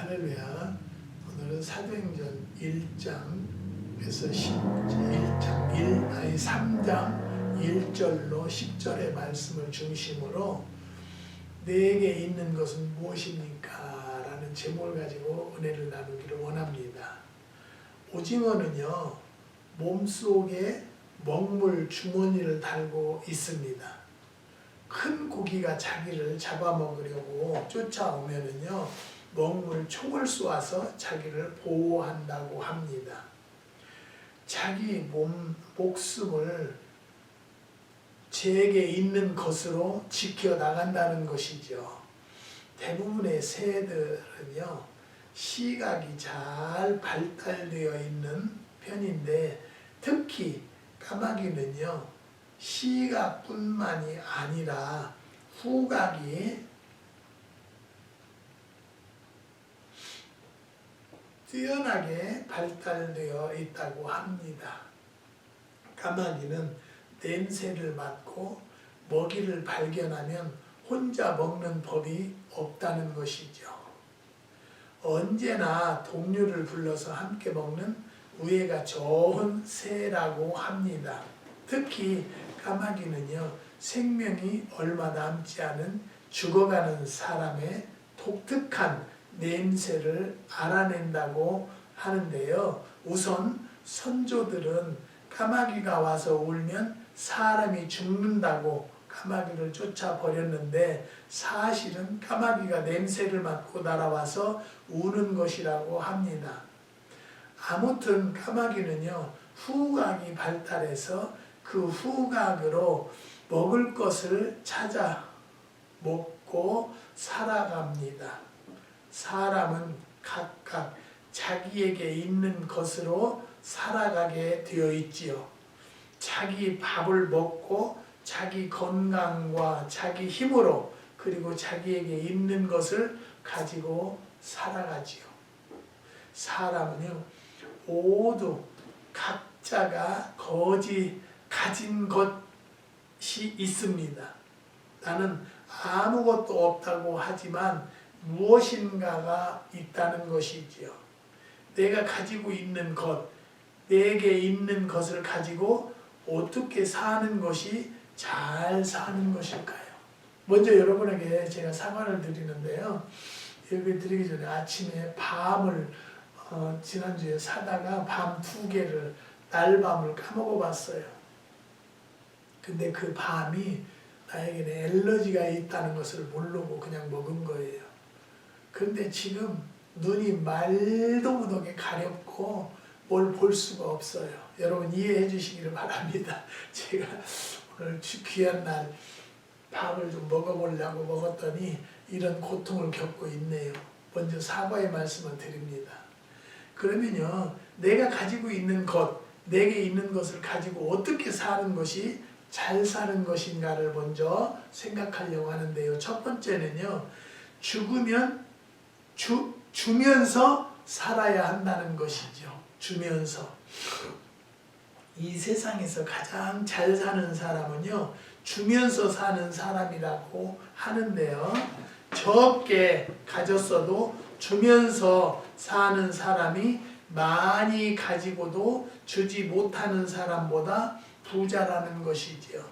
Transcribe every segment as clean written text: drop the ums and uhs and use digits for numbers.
할렐루야. 오늘은 사도행전 1장에서 3장 1절로 10절의 말씀을 중심으로 내게 있는 것은 무엇입니까? 라는 제목을 가지고 은혜를 나누기를 원합니다. 오징어는요, 몸속에 먹물 주머니를 달고 있습니다. 큰 고기가 자기를 잡아먹으려고 쫓아오면은요, 먹물 총을 쏘아서 자기를 보호한다고 합니다. 자기 목숨을 제게 있는 것으로 지켜나간다는 것이죠. 대부분의 새들은요, 시각이 잘 발달되어 있는 편인데, 특히 까마귀는요, 시각뿐만이 아니라 후각이 뛰어나게 발달되어 있다고 합니다. 까마귀는 냄새를 맡고 먹이를 발견하면 혼자 먹는 법이 없다는 것이죠. 언제나 동료를 불러서 함께 먹는 우애가 좋은 새라고 합니다. 특히 까마귀는요, 생명이 얼마 남지 않은 죽어가는 사람의 독특한 냄새를 알아낸다고 하는데요. 우선 선조들은 까마귀가 와서 울면 사람이 죽는다고 까마귀를 쫓아버렸는데, 사실은 까마귀가 냄새를 맡고 날아와서 우는 것이라고 합니다. 아무튼 까마귀는요, 후각이 발달해서 그 후각으로 먹을 것을 찾아 먹고 살아갑니다. 사람은 각각 자기에게 있는 것으로 살아가게 되어 있지요. 자기 밥을 먹고 자기 건강과 자기 힘으로, 그리고 자기에게 있는 것을 가지고 살아가지요. 사람은요, 모두 각자가 가진 것이 있습니다. 나는 아무것도 없다고 하지만 무엇인가가 있다는 것이지요. 내가 가지고 있는 것, 내게 있는 것을 가지고 어떻게 사는 것이 잘 사는 것일까요? 먼저 여러분에게 제가 사과를 드리는데요. 예배 드리기 전에 아침에 밤을 지난주에 사다가 밤 2개를 날밤을 까먹어 봤어요. 근데 그 밤이 나에게는 엘러지가 있다는 것을 모르고 그냥 먹은 거예요. 근데 지금 눈이 말도 못하게 가렵고 뭘 볼 수가 없어요. 여러분 이해해 주시기를 바랍니다. 제가 오늘 귀한 날 밥을 좀 먹어보려고 먹었더니 이런 고통을 겪고 있네요. 먼저 사과의 말씀을 드립니다. 그러면요, 내가 가지고 있는 것, 내게 있는 것을 가지고 어떻게 사는 것이 잘 사는 것인가를 먼저 생각하려고 하는데요. 첫 번째는요, 죽으면 주면서 살아야 한다는 것이죠. 주면서. 이 세상에서 가장 잘 사는 사람은요, 주면서 사는 사람이라고 하는데요. 적게 가졌어도 주면서 사는 사람이 많이 가지고도 주지 못하는 사람보다 부자라는 것이지요.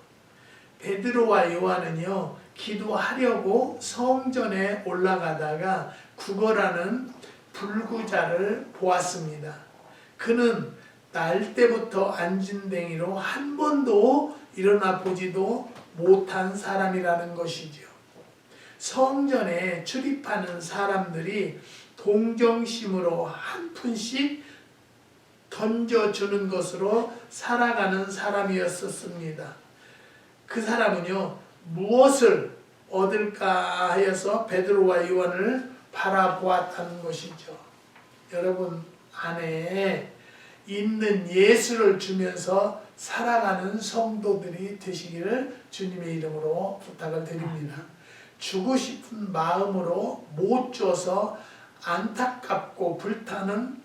베드로와 요한은요, 기도하려고 성전에 올라가다가 구걸하는 불구자를 보았습니다. 그는 날 때부터 안진뱅이로 한 번도 일어나 보지도 못한 사람이라는 것이죠. 성전에 출입하는 사람들이 동정심으로 한 푼씩 던져주는 것으로 살아가는 사람이었습니다. 그 사람은요, 무엇을 얻을까 하여서 베드로와 요한을 바라보았다는 것이죠. 여러분 안에 있는 예수를 주면서 살아가는 성도들이 되시기를 주님의 이름으로 부탁을 드립니다. 주고 싶은 마음으로 못 줘서 안타깝고 불타는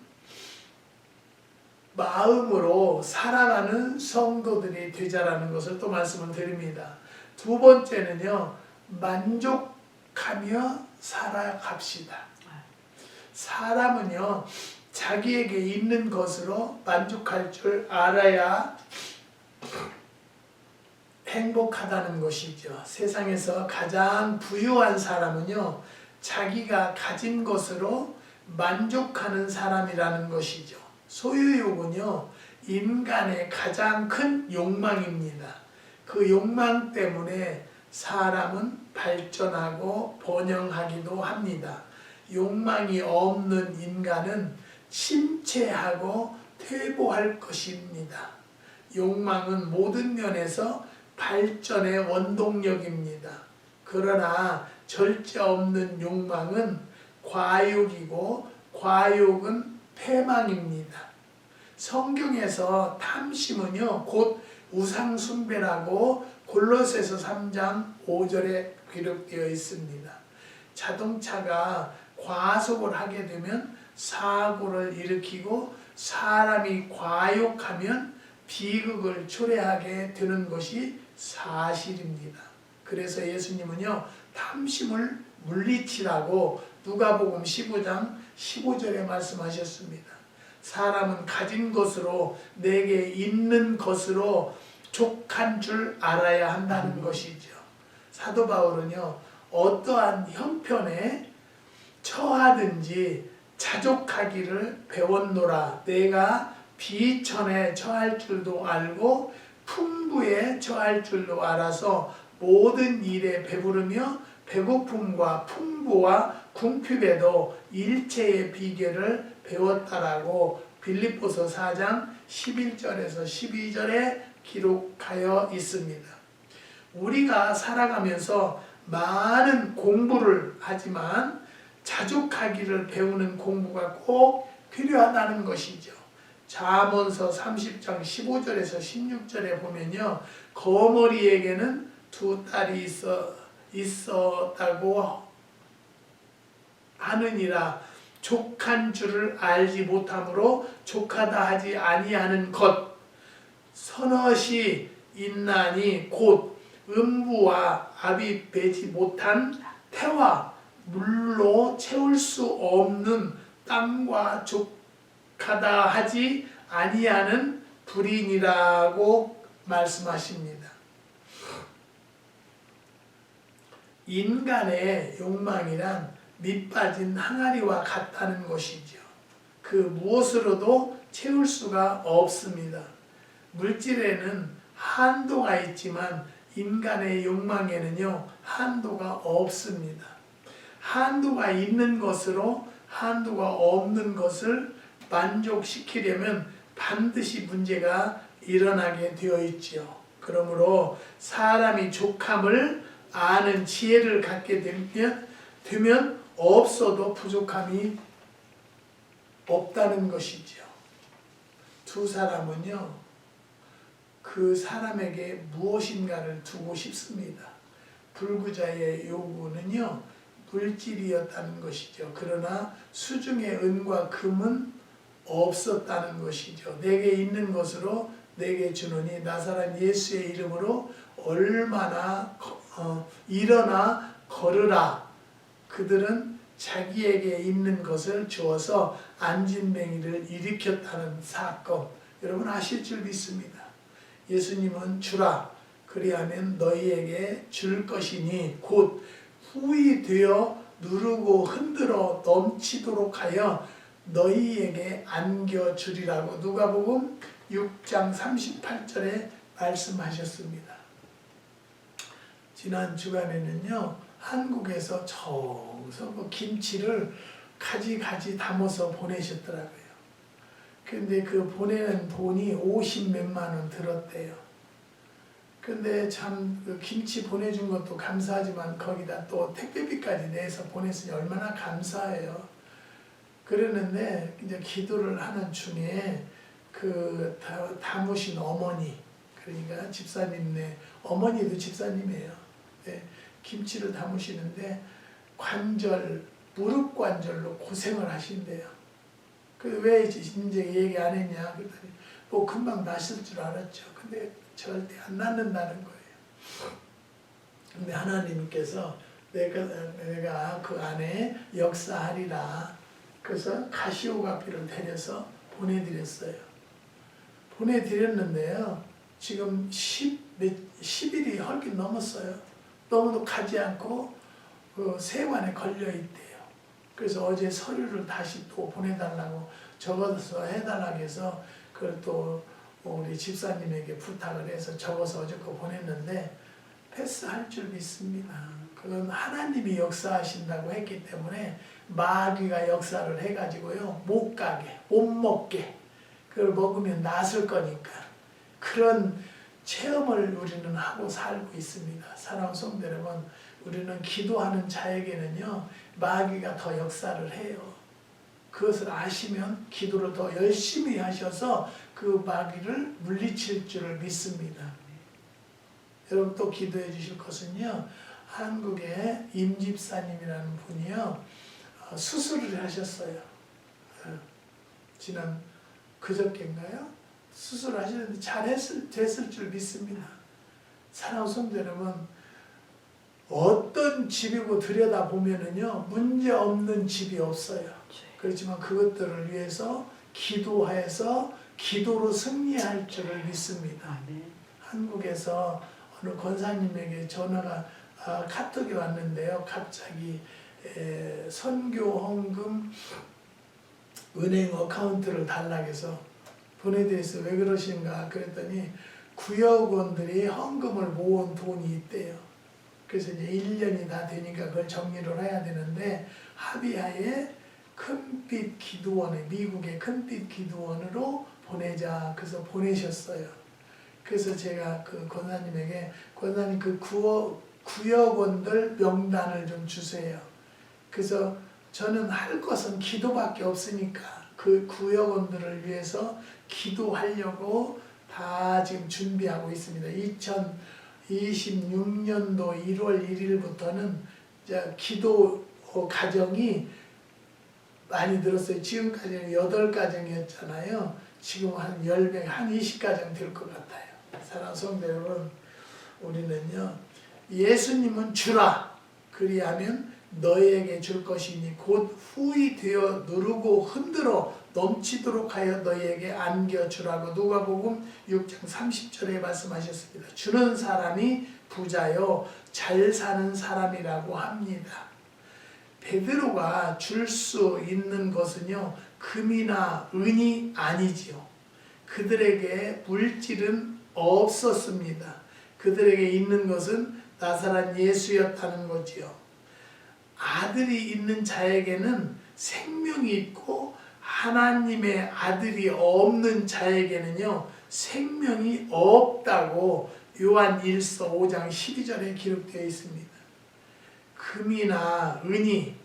마음으로 살아가는 성도들이 되자라는 것을 또 말씀을 드립니다. 두 번째는요, 만족하며 살아갑시다. 사람은요, 자기에게 있는 것으로 만족할 줄 알아야 행복하다는 것이죠. 세상에서 가장 부유한 사람은요, 자기가 가진 것으로 만족하는 사람이라는 것이죠. 소유욕은요, 인간의 가장 큰 욕망입니다. 그 욕망 때문에 사람은 발전하고 번영하기도 합니다. 욕망이 없는 인간은 침체하고 퇴보할 것입니다. 욕망은 모든 면에서 발전의 원동력입니다. 그러나 절제 없는 욕망은 과욕이고 과욕은 패망입니다. 성경에서 탐심은요, 곧 우상숭배라고 골로새서 3장 5절에 기록되어 있습니다. 자동차가 과속을 하게 되면 사고를 일으키고 사람이 과욕하면 비극을 초래하게 되는 것이 사실입니다. 그래서 예수님은요, 탐심을 물리치라고 누가복음 15장 15절에 말씀하셨습니다. 사람은 가진 것으로, 내게 있는 것으로 족한 줄 알아야 한다는 것이죠. 사도 바울은요, 어떠한 형편에 처하든지 자족하기를 배웠노라. 내가 비천에 처할 줄도 알고 풍부에 처할 줄도 알아서 모든 일에 배부르며 배고픔과 풍부와 궁핍에도 일체의 비결을 배웠다라고 빌립보서 4장 11절에서 12절에 기록하여 있습니다. 우리가 살아가면서 많은 공부를 하지만 자족하기를 배우는 공부가 꼭 필요하다는 것이죠. 잠언서 30장 15절에서 16절에 보면요, 거머리에게는 두 딸이 있었다고 하느니라. 족한 줄을 알지 못함으로 족하다 하지 아니하는 것, 선엇이 있나니 곧 음부와 압이 배지 못한 태와 물로 채울 수 없는 땅과 족하다 하지 아니하는 불인이라고 말씀하십니다. 인간의 욕망이란 밑빠진 항아리와 같다는 것이죠. 그 무엇으로도 채울 수가 없습니다. 물질에는 한도가 있지만 인간의 욕망에는요, 한도가 없습니다. 한도가 있는 것으로 한도가 없는 것을 만족시키려면 반드시 문제가 일어나게 되어 있죠. 그러므로 사람이 족함을 아는 지혜를 갖게 되면 없어도 부족함이 없다는 것이죠. 두 사람은요, 그 사람에게 무엇인가를 두고 싶습니다. 불구자의 요구는요, 물질이었다는 것이죠. 그러나 수중에 은과 금은 없었다는 것이죠. 내게 있는 것으로 내게 주노니 나사렛 예수의 이름으로 얼마나 일어나 걸으라. 그들은 자기에게 있는 것을 주어서 안진뱅이를 일으켰다는 사건, 여러분 아실 줄 믿습니다. 예수님은 주라, 그리하면 너희에게 줄 것이니 곧 후히 되어 누르고 흔들어 넘치도록 하여 너희에게 안겨주리라고 누가복음 6장 38절에 말씀하셨습니다. 지난 주간에는요, 한국에서 정서 그 김치를 가지 담아서 보내셨더라고요. 근데 그 보내는 돈이 50몇만 원 들었대요. 근데 참 그 김치 보내준 것도 감사하지만 거기다 또 택배비까지 내서 보냈으니 얼마나 감사해요. 그러는데 이제 기도를 하는 중에 그 담으신 어머니, 그러니까 집사님네 어머니도 집사님이에요. 네, 김치를 담으시는데 무릎 관절로 고생을 하신대요. 왜 이제 얘기 안 했냐 그랬더니 뭐 금방 나실 줄 알았죠. 근데 절대 안 낫는다는 거예요. 근데 하나님께서 내가 그 안에 역사하리라. 그래서 카시오가피를 데려서 보내드렸어요. 보내드렸는데요. 지금 10일이 헐긴 넘었어요. 너무도 가지 않고 그 세관에 걸려있대요. 그래서 어제 서류를 다시 또 보내달라고 적어서 해달라고 해서 그걸 또 우리 집사님에게 부탁을 해서 적어서 어제 거 보냈는데 패스할 줄 믿습니다. 그건 하나님이 역사하신다고 했기 때문에 마귀가 역사를 해가지고요. 못 가게, 못 먹게 그걸 먹으면 낫을 거니까 그런 체험을 우리는 하고 살고 있습니다. 사랑하는 성도 여러분, 우리는 기도하는 자에게는요 마귀가 더 역사를 해요. 그것을 아시면 기도를 더 열심히 하셔서 그 마귀를 물리칠 줄을 믿습니다. 여러분 또 기도해 주실 것은요, 한국의 임집사님이라는 분이요 수술을 하셨어요. 지난 그저께인가요? 수술을 하셨는데 됐을 줄 믿습니다. 사랑하는 성도 여러분, 어떤 집이고 들여다보면은요 문제 없는 집이 없어요. 그렇지만 그것들을 위해서 기도해서 기도로 승리할 줄을 믿습니다. 한국에서 어느 권사님에게 전화가 카톡이 왔는데요. 갑자기 선교 헌금 은행 어카운트를 달라고 해서 보내드려서 왜 그러신가 그랬더니 구역원들이 헌금을 모은 돈이 있대요. 그래서 이제 1년이 다 되니까 그걸 정리를 해야 되는데 합의하에 큰빛 기도원에 미국의 큰빛 기도원으로 보내자. 그래서 보내셨어요. 그래서 제가 그 권사님에게 권사님 그 구역원들 명단을 좀 주세요. 그래서 저는 할 것은 기도밖에 없으니까 그 구역원들을 위해서 기도하려고 다 지금 준비하고 있습니다. 2026년도 1월 1일부터는 기도 가정이 많이 늘었어요. 지금까지는 8가정이었잖아요. 지금 한 10명, 한 20가정 될 것 같아요. 사랑하는 성도 여러분, 우리는요 예수님은 주라 그리하면 너희에게 줄 것이니 곧 후히 되어 누르고 흔들어 넘치도록 하여 너희에게 안겨주라고 누가복음 6장 30절에 말씀하셨습니다. 주는 사람이 부자요 잘 사는 사람이라고 합니다. 베드로가 줄 수 있는 것은요 금이나 은이 아니지요. 그들에게 물질은 없었습니다. 그들에게 있는 것은 나사렛 예수였다는 거지요. 아들이 있는 자에게는 생명이 있고 하나님의 아들이 없는 자에게는요 생명이 없다고 요한 1서 5장 12절에 기록되어 있습니다. 금이나 은이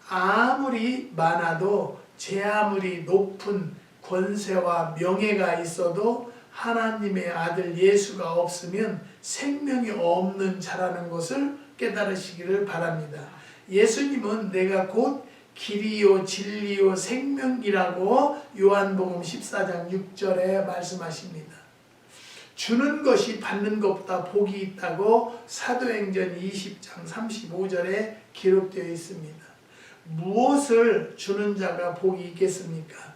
아무리 많아도 제 아무리 높은 권세와 명예가 있어도 하나님의 아들 예수가 없으면 생명이 없는 자라는 것을 깨달으시기를 바랍니다. 예수님은 내가 곧 길이요 진리요 생명이라고 요한복음 14장 6절에 말씀하십니다. 주는 것이 받는 것보다 복이 있다고 사도행전 20장 35절에 기록되어 있습니다. 무엇을 주는 자가 복이 있겠습니까?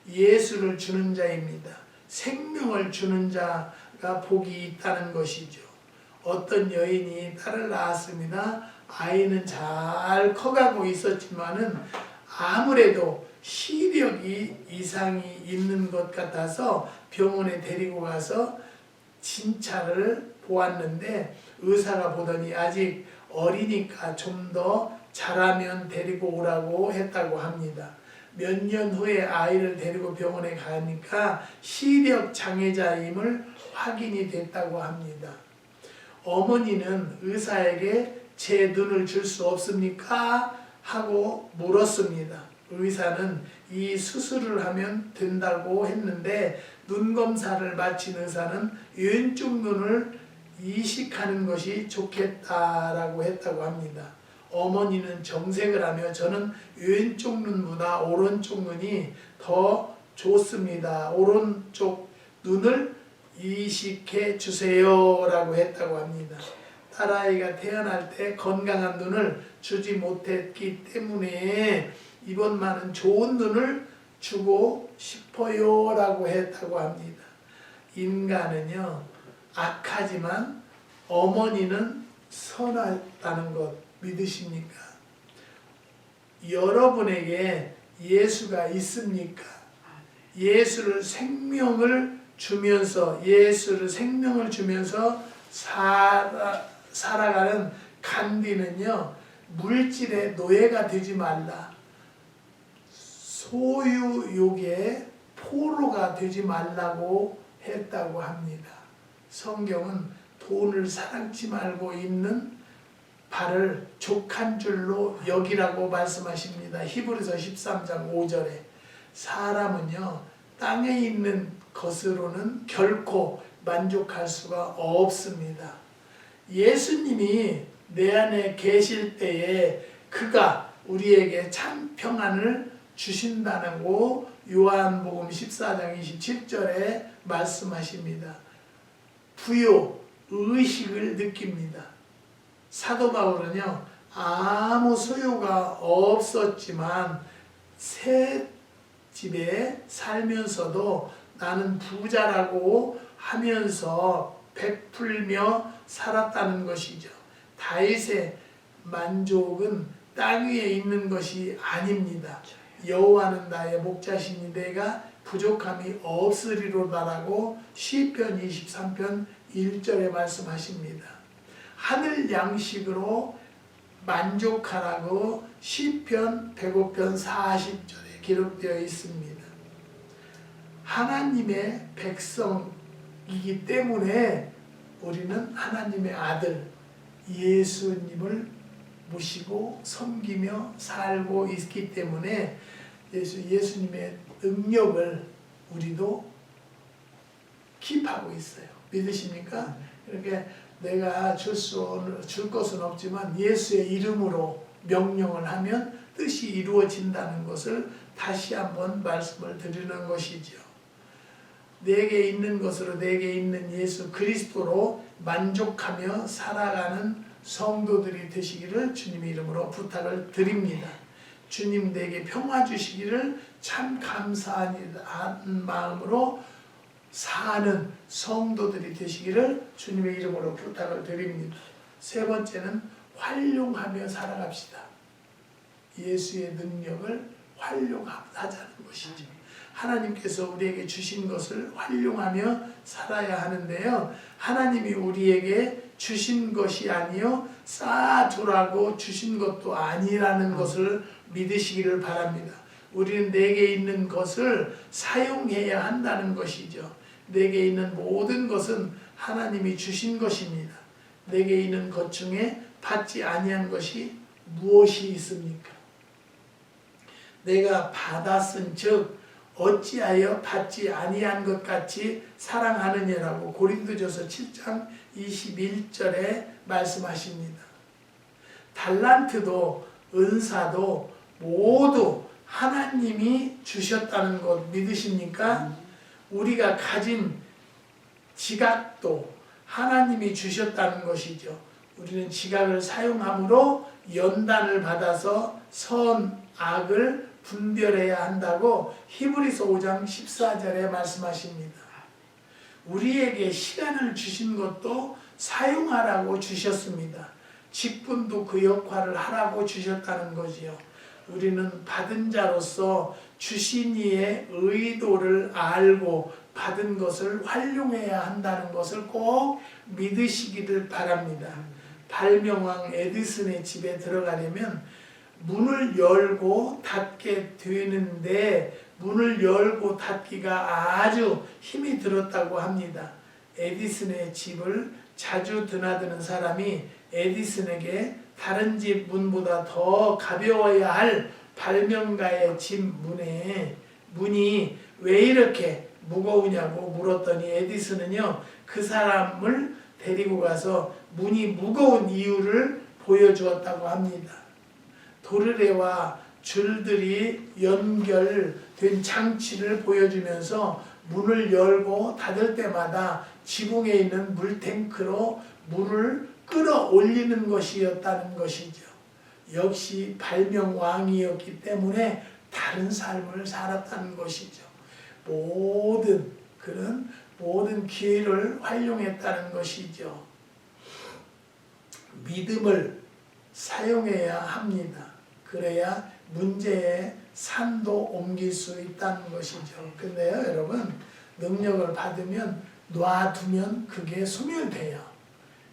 예수를 주는 자입니다. 생명을 주는 자가 복이 있다는 것이죠. 어떤 여인이 딸을 낳았습니다. 아이는 잘 커가고 있었지만은 아무래도 시력이 이상이 있는 것 같아서 병원에 데리고 가서 진찰을 보았는데 의사가 보더니 아직 어리니까 좀 더 자라면 데리고 오라고 했다고 합니다. 몇 년 후에 아이를 데리고 병원에 가니까 시력 장애자임을 확인이 됐다고 합니다. 어머니는 의사에게 제 눈을 줄 수 없습니까? 하고 물었습니다. 의사는 이 수술을 하면 된다고 했는데 눈 검사를 마친 의사는 왼쪽 눈을 이식하는 것이 좋겠다라고 했다고 합니다. 어머니는 정색을 하며 저는 왼쪽 눈보다 오른쪽 눈이 더 좋습니다. 오른쪽 눈을 이식해 주세요 라고 했다고 합니다. 딸아이가 태어날 때 건강한 눈을 주지 못했기 때문에 이번만은 좋은 눈을 주고 싶어요 라고 했다고 합니다. 인간은요 악하지만 어머니는 선하다는 것 믿으십니까? 여러분에게 예수가 있습니까? 예수를 생명을 주면서 살아가는 간디는요 물질의 노예가 되지 말라, 소유욕의 포로가 되지 말라고 했다고 합니다. 성경은 돈을 사랑치 말고 있는 발을 족한 줄로 여기라고 말씀하십니다. 히브리서 13장 5절에 사람은요 땅에 있는 것으로는 결코 만족할 수가 없습니다. 예수님이 내 안에 계실 때에 그가 우리에게 참 평안을 주신다고 요한복음 14장 27절에 말씀하십니다. 부요 의식을 느낍니다. 사도 바울은요 아무 소유가 없었지만 새 집에 살면서도 나는 부자라고 하면서 베풀며 살았다는 것이죠. 다윗의 만족은 땅 위에 있는 것이 아닙니다. 여호와는 나의 목자시니 내가 부족함이 없으리로다라고 시편 23편 1절에 말씀하십니다. 하늘 양식으로 만족하라고 시편 105편 40절에 기록되어 있습니다. 하나님의 백성이기 때문에 우리는 하나님의 아들 예수님을 모시고 섬기며 살고 있기 때문에 예수님의 능력을 우리도 킵하고 있어요. 믿으십니까? 이렇게 내가 줄 것은 없지만 예수의 이름으로 명령을 하면 뜻이 이루어진다는 것을 다시 한번 말씀을 드리는 것이죠. 내게 있는 것으로 내게 있는 예수 그리스도로 만족하며 살아가는 성도들이 되시기를 주님의 이름으로 부탁을 드립니다. 주님 내게 평화 주시기를 참 감사한 마음으로 사는 성도들이 되시기를 주님의 이름으로 부탁을 드립니다. 세 번째는 활용하며 살아갑시다. 예수의 능력을 활용하자는 것이죠. 하나님께서 우리에게 주신 것을 활용하며 살아야 하는데요. 하나님이 우리에게 주신 것이 아니요 쌓아두라고 주신 것도 아니라는 것을 믿으시기를 바랍니다. 우리는 내게 있는 것을 사용해야 한다는 것이죠. 내게 있는 모든 것은 하나님이 주신 것입니다. 내게 있는 것 중에 받지 아니한 것이 무엇이 있습니까? 내가 받았은즉 어찌하여 받지 아니한 것 같이 사랑하느냐라고 고린도전서 7장 21절에 말씀하십니다. 달란트도 은사도 모두 하나님이 주셨다는 것 믿으십니까? 우리가 가진 지각도 하나님이 주셨다는 것이죠. 우리는 지각을 사용함으로 연단을 받아서 선악을 분별해야 한다고 히브리서 5장 14절에 말씀하십니다. 우리에게 시간을 주신 것도 사용하라고 주셨습니다. 직분도 그 역할을 하라고 주셨다는 거지요. 우리는 받은 자로서 주신 이의 의도를 알고 받은 것을 활용해야 한다는 것을 꼭 믿으시기를 바랍니다. 발명왕 에디슨의 집에 들어가려면 문을 열고 닫게 되는데 문을 열고 닫기가 아주 힘이 들었다고 합니다. 에디슨의 집을 자주 드나드는 사람이 에디슨에게 다른 집 문보다 더 가벼워야 할 발명가의 집 문이 왜 이렇게 무거우냐고 물었더니 에디슨은요 그 사람을 데리고 가서 문이 무거운 이유를 보여주었다고 합니다. 도르래와 줄들이 연결된 장치를 보여주면서 문을 열고 닫을 때마다 지붕에 있는 물탱크로 물을 끌어올리는 것이었다는 것이죠. 역시 발명왕이었기 때문에 다른 삶을 살았다는 것이죠. 그런 모든 기회를 활용했다는 것이죠. 믿음을 사용해야 합니다. 그래야 문제의 산도 옮길 수 있다는 것이죠. 근데요, 여러분, 능력을 받으면 놔두면 그게 소멸돼요.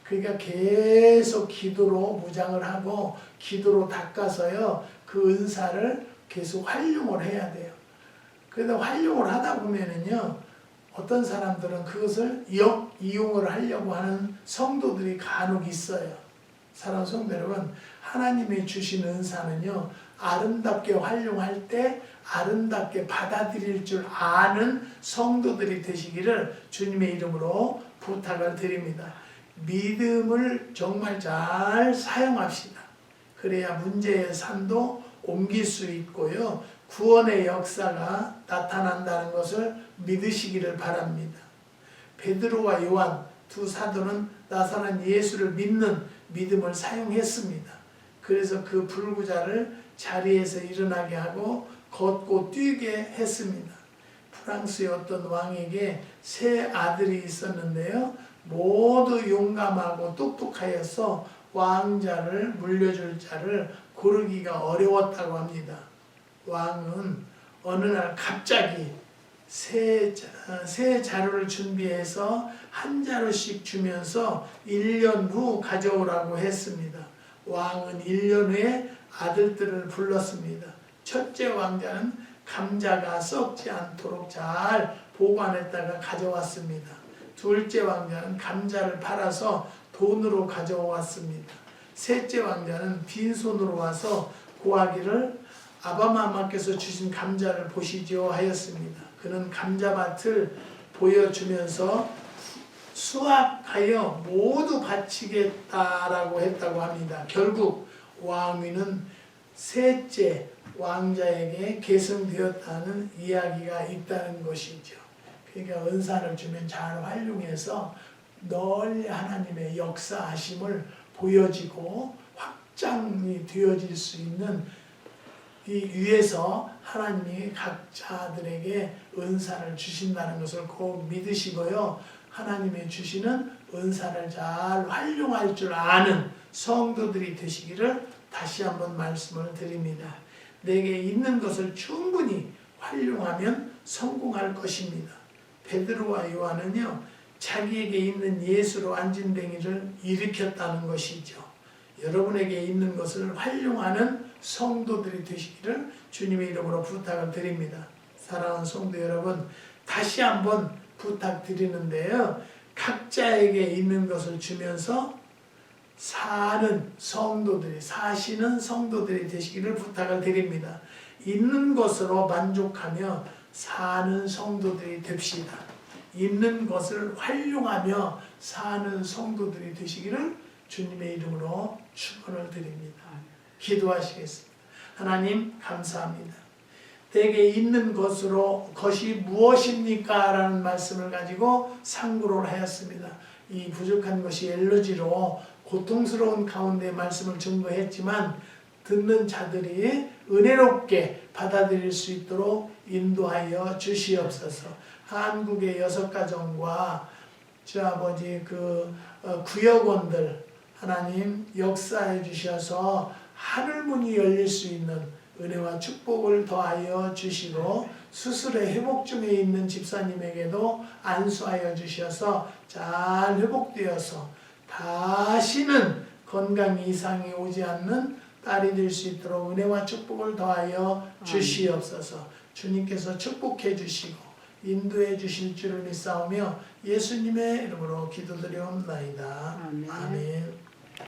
그러니까 계속 기도로 무장을 하고 기도로 닦아서요, 그 은사를 계속 활용을 해야 돼요. 그래서 활용을 하다 보면은요, 어떤 사람들은 그것을 역이용을 하려고 하는 성도들이 간혹 있어요. 사랑하는 성도 여러분, 하나님이 주신 은사는요, 아름답게 활용할 때 아름답게 받아들일 줄 아는 성도들이 되시기를 주님의 이름으로 부탁을 드립니다. 믿음을 정말 잘 사용합시다. 그래야 문제의 산도 옮길 수 있고요, 구원의 역사가 나타난다는 것을 믿으시기를 바랍니다. 베드로와 요한 두 사도는 나사렛 예수를 믿는 믿음을 사용했습니다. 그래서 그 불구자를 자리에서 일어나게 하고 걷고 뛰게 했습니다. 프랑스의 어떤 왕에게 세 아들이 있었는데요, 모두 용감하고 똑똑하여서 왕자를 물려줄 자를 고르기가 어려웠다고 합니다. 왕은 어느 날 갑자기 세 자루를 준비해서 한 자루씩 주면서 1년 후 가져오라고 했습니다. 왕은 1년 후에 아들들을 불렀습니다. 첫째 왕자는 감자가 썩지 않도록 잘 보관했다가 가져왔습니다. 둘째 왕자는 감자를 팔아서 돈으로 가져왔습니다. 셋째 왕자는 빈손으로 와서 고하기를 아바마마께서 주신 감자를 보시지요 하였습니다. 그는 감자밭을 보여주면서 수확하여 모두 바치겠다라고 했다고 합니다. 결국 왕위는 셋째 왕자에게 계승되었다는 이야기가 있다는 것이죠. 그러니까 은사를 주면 잘 활용해서 널리 하나님의 역사하심을 보여지고 확장이 되어질 수 있는 이 위에서 하나님이 각자들에게 은사를 주신다는 것을 꼭 믿으시고요. 하나님이 주시는 은사를 잘 활용할 줄 아는 성도들이 되시기를 다시 한번 말씀을 드립니다. 내게 있는 것을 충분히 활용하면 성공할 것입니다. 베드로와 요한은요, 자기에게 있는 예수로 안진뱅이를 일으켰다는 것이죠. 여러분에게 있는 것을 활용하는 성도들이 되시기를 주님의 이름으로 부탁을 드립니다. 사랑하는 성도 여러분, 다시 한번 부탁드리는데요, 각자에게 있는 것을 주면서 사시는 성도들이 되시기를 부탁을 드립니다. 있는 것으로 만족하며 사는 성도들이 됩시다. 있는 것을 활용하며 사는 성도들이 되시기를 주님의 이름으로 축원을 드립니다. 기도하시겠습니다. 하나님 감사합니다. 내게 있는 것이 무엇입니까? 라는 말씀을 가지고 상고를 하였습니다. 이 부족한 것이 엘러지로 고통스러운 가운데 말씀을 증거했지만 듣는 자들이 은혜롭게 받아들일 수 있도록 인도하여 주시옵소서. 한국의 6가정과 주 아버지 구역원들 하나님 역사해 주셔서 하늘문이 열릴 수 있는 은혜와 축복을 더하여 주시고 수술의 회복 중에 있는 집사님에게도 안수하여 주셔서 잘 회복되어서 다시는 건강 이상이 오지 않는 딸이 될 수 있도록 은혜와 축복을 더하여 주시옵소서. 주님께서 축복해 주시고 인도해 주실 줄을 믿사오며 예수님의 이름으로 기도드리옵나이다. 아멘.